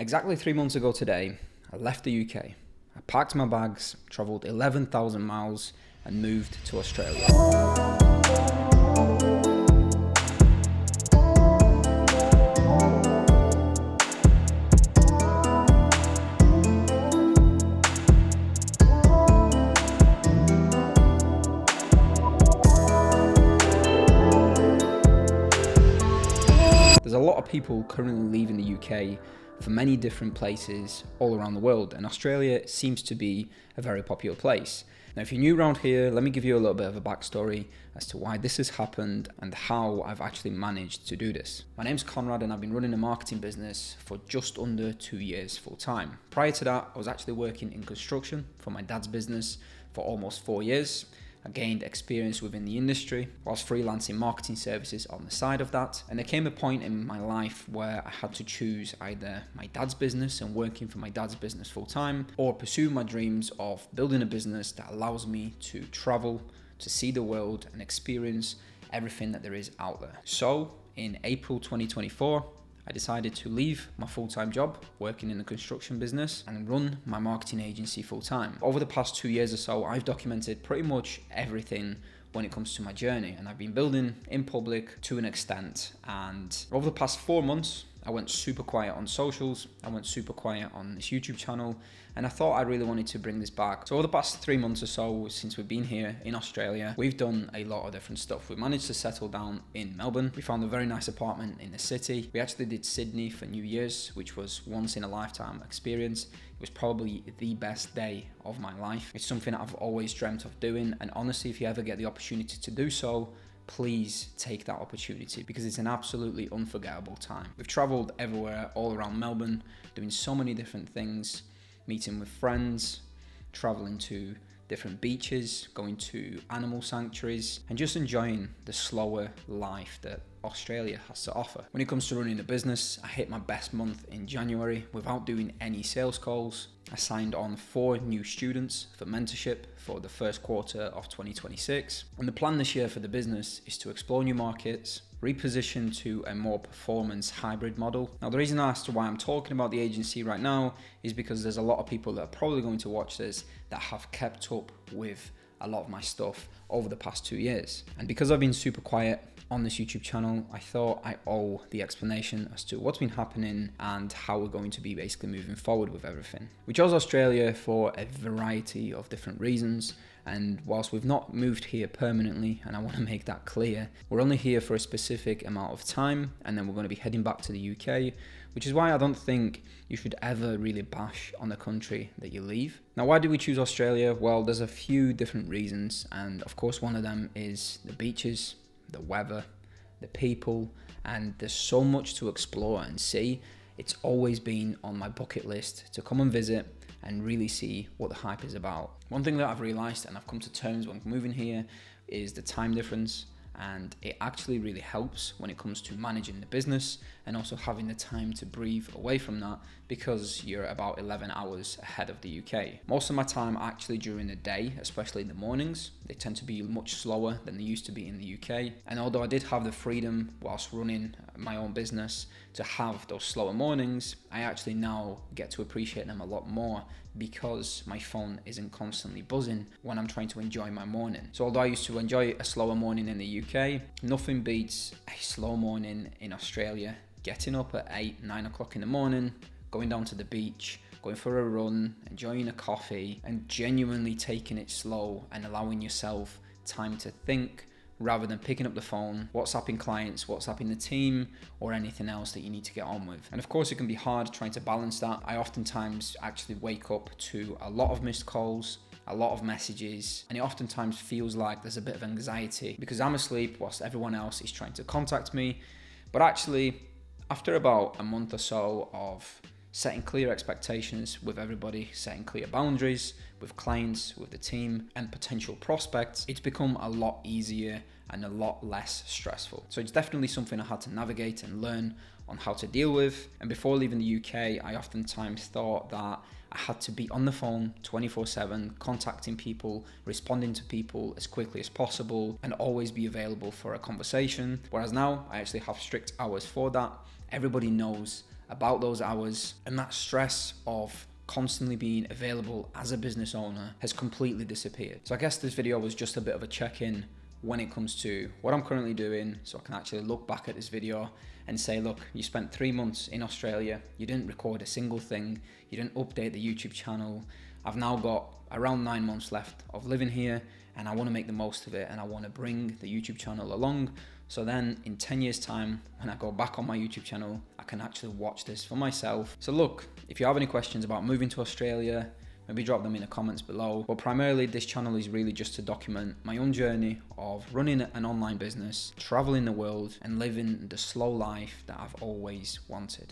Exactly 3 months ago today, I left the UK. I packed my bags, travelled 11,000 miles and moved to Australia. There's a lot of people currently leaving the UK for many different places all around the world, and Australia seems to be a very popular place. Now, if you're new around here, let me give you a little bit of a backstory as to why this has happened and how I've actually managed to do this. My name's Conrad and I've been running a marketing business for just under 2 years full time. Prior to that, I was actually working in construction for my dad's business for almost 4 years. I gained experience within the industry whilst freelancing marketing services on the side of that. And there came a point in my life where I had to choose either my dad's business and working for my dad's business full time, or pursue my dreams of building a business that allows me to travel, to see the world and experience everything that there is out there. So in April 2024, I decided to leave my full-time job working in the construction business and run my marketing agency full-time. Over the past 2 years or so, I've documented pretty much everything when it comes to my journey, and I've been building in public to an extent. And over the past 4 months, I went super quiet on socials, I went super quiet on this YouTube channel, and I thought I really wanted to bring this back. So over the past 3 months or so, since we've been here in Australia, we've done a lot of different stuff. We managed to settle down in Melbourne. We found a very nice apartment in the city. We actually did Sydney for New Year's, which was once in a lifetime experience. It was probably the best day of my life. It's something that I've always dreamt of doing, and honestly, if you ever get the opportunity to do so, please take that opportunity because it's an absolutely unforgettable time. We've traveled everywhere all around Melbourne, doing so many different things, meeting with friends, traveling to different beaches, going to animal sanctuaries, and just enjoying the slower life that Australia has to offer. When it comes to running a business, I hit my best month in January without doing any sales calls. I signed on 4 new students for mentorship for the first quarter of 2026. And the plan this year for the business is to explore new markets, reposition to a more performance hybrid model. Now, the reason as to why I'm talking about the agency right now is because there's a lot of people that are probably going to watch this that have kept up with a lot of my stuff over the past 2 years. And because I've been super quiet on this YouTube channel, I thought I owe the explanation as to what's been happening and how we're going to be basically moving forward with everything. We chose Australia for a variety of different reasons, and whilst we've not moved here permanently, and I want to make that clear, we're only here for a specific amount of time and then we're going to be heading back to the UK, which is why I don't think you should ever really bash on the country that you leave. Now, why did we choose Australia? Well, there's a few different reasons, and of course one of them is the beaches, the weather, the people, and there's so much to explore and see. It's always been on my bucket list to come and visit and really see what the hype is about. One thing that I've realized and I've come to terms when moving here is the time difference, and it actually really helps when it comes to managing the business and also having the time to breathe away from that because you're about 11 hours ahead of the UK. Most of my time actually during the day, especially in the mornings, they tend to be much slower than they used to be in the UK. And although I did have the freedom whilst running my own business to have those slower mornings, I actually now get to appreciate them a lot more because my phone isn't constantly buzzing when I'm trying to enjoy my morning. So although I used to enjoy a slower morning in the UK, nothing beats a slow morning in Australia. Getting up at 8, 9 o'clock in the morning, going down to the beach, going for a run, enjoying a coffee, and genuinely taking it slow and allowing yourself time to think rather than picking up the phone, WhatsApping clients, WhatsApping the team, or anything else that you need to get on with. And of course, it can be hard trying to balance that. I oftentimes actually wake up to a lot of missed calls, a lot of messages, and it oftentimes feels like there's a bit of anxiety because I'm asleep whilst everyone else is trying to contact me. But actually, after about a month or so of setting clear expectations with everybody, setting clear boundaries with clients, with the team, and potential prospects, it's become a lot easier and a lot less stressful. So it's definitely something I had to navigate and learn on how to deal with. And before leaving the UK, I oftentimes thought that I had to be on the phone 24/7, contacting people, responding to people as quickly as possible, and always be available for a conversation. Whereas now, I actually have strict hours for that. Everybody knows about those hours, and that stress of constantly being available as a business owner has completely disappeared. So I guess this video was just a bit of a check-in when it comes to what I'm currently doing, so I can actually look back at this video and say, look, you spent 3 months in Australia, you didn't record a single thing, you didn't update the YouTube channel. I've now got around 9 months left of living here, and I want to make the most of it, and I want to bring the YouTube channel along, so then in 10 years time, when I go back on my YouTube channel, I can actually watch this for myself. So look, if you have any questions about moving to Australia, maybe drop them in the comments below. But primarily this channel is really just to document my own journey of running an online business, traveling the world, and living the slow life that I've always wanted.